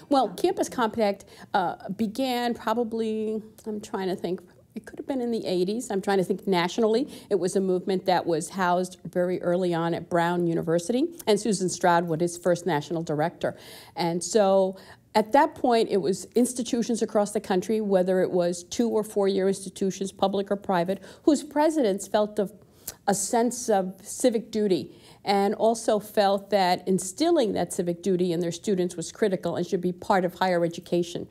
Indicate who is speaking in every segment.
Speaker 1: Well, Campus Compact began probably, I'm trying to think, it could have been in the 80s. I'm trying to think nationally. It was a movement that was housed very early on at Brown University, and Susan Stroud was its first national director. And so at that point, it was institutions across the country, whether it was 2- or 4-year institutions, public or private, whose presidents felt a sense of civic duty and also felt that instilling that civic duty in their students was critical and should be part of higher education.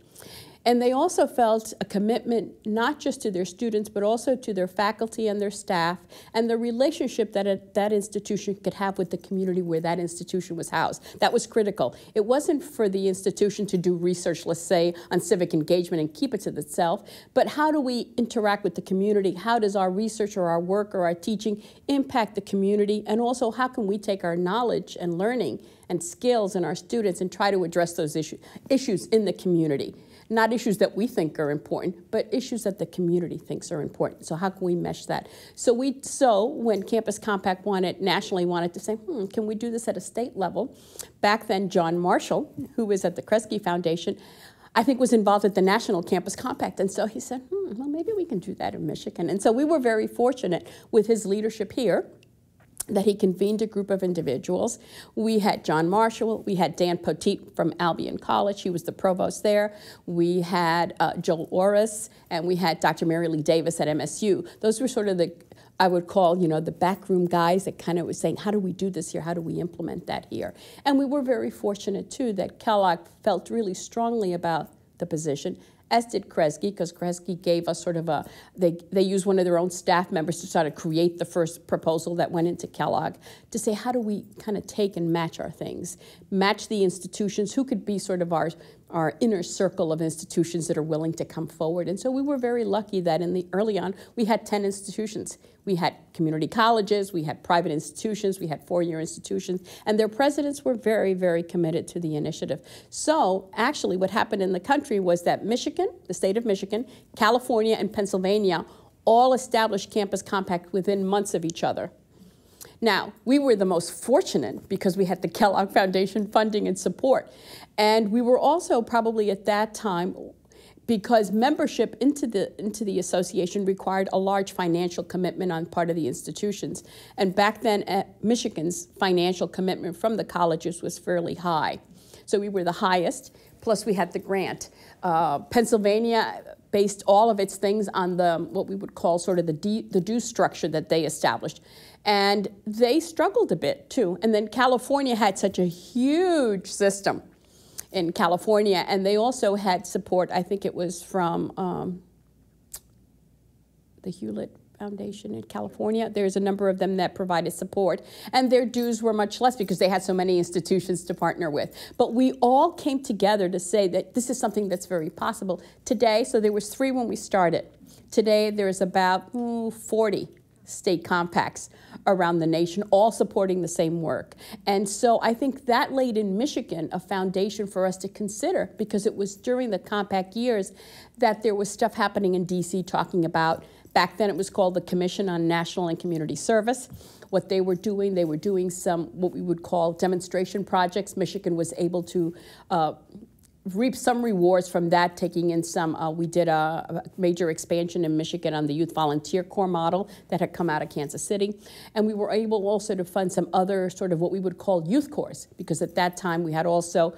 Speaker 1: And they also felt a commitment not just to their students, but also to their faculty and their staff, and the relationship that that institution could have with the community where that institution was housed. That was critical. It wasn't for the institution to do research, let's say, on civic engagement and keep it to itself, but how do we interact with the community? How does our research or our work or our teaching impact the community? And also, how can we take our knowledge and learning and skills in our students and try to address those issues in the community? Not issues that we think are important, but issues that the community thinks are important. So how can we mesh that? So when Campus Compact nationally wanted to say, can we do this at a state level? Back then, John Marshall, who was at the Kresge Foundation, I think was involved at the National Campus Compact. And so he said, well, maybe we can do that in Michigan. And so we were very fortunate with his leadership here that he convened a group of individuals. We had John Marshall, we had Dan Poteet from Albion College, he was the provost there. We had Joel Orris, and we had Dr. Mary Lee Davis at MSU. Those were sort of I would call, the backroom guys that kind of was saying, how do we do this here? How do we implement that here? And we were very fortunate, too, that Kellogg felt really strongly about the position, as did Kresge, because Kresge gave us sort of they used one of their own staff members to sort of create the first proposal that went into Kellogg to say, how do we kind of take and match our things, match the institutions, who could be sort of our inner circle of institutions that are willing to come forward. And so we were very lucky that early on, we had 10 institutions. We had community colleges, we had private institutions, we had 4-year institutions, and their presidents were very, very committed to the initiative. So actually what happened in the country was that Michigan, the state of Michigan, California, and Pennsylvania all established Campus Compact within months of each other. Now, we were the most fortunate because we had the Kellogg Foundation funding and support. And we were also probably at that time, because membership into the association required a large financial commitment on part of the institutions. And back then, Michigan's financial commitment from the colleges was fairly high. So we were the highest, plus we had the grant. Pennsylvania based all of its things on what we would call sort of the due structure that they established. And they struggled a bit, too. And then California had such a huge system in California, and they also had support, I think it was from the Hewlett Foundation in California. There's a number of them that provided support, and their dues were much less because they had so many institutions to partner with. But we all came together to say that this is something that's very possible. Today, so there was 3 when we started. Today, there's about 40 state compacts around the nation, all supporting the same work. And so I think that laid in Michigan a foundation for us to consider, because it was during the compact years that there was stuff happening in DC talking about, back then it was called the Commission on National and Community Service. What they were doing some what we would call demonstration projects. Michigan was able to reap some rewards from that, taking in some, we did a major expansion in Michigan on the Youth Volunteer Corps model that had come out of Kansas City. And we were able also to fund some other sort of what we would call youth corps, because at that time we had also,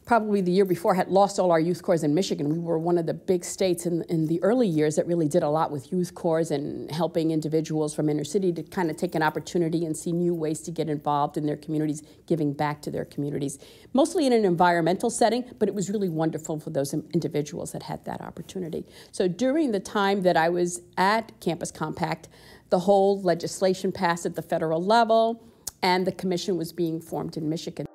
Speaker 1: probably the year before, had lost all our youth corps in Michigan. We were one of the big states in the early years that really did a lot with youth corps and helping individuals from inner city to kind of take an opportunity and see new ways to get involved in their communities, giving back to their communities, mostly in an environmental setting, but it was really wonderful for those individuals that had that opportunity. So during the time that I was at Campus Compact, the whole legislation passed at the federal level, and the commission was being formed in Michigan.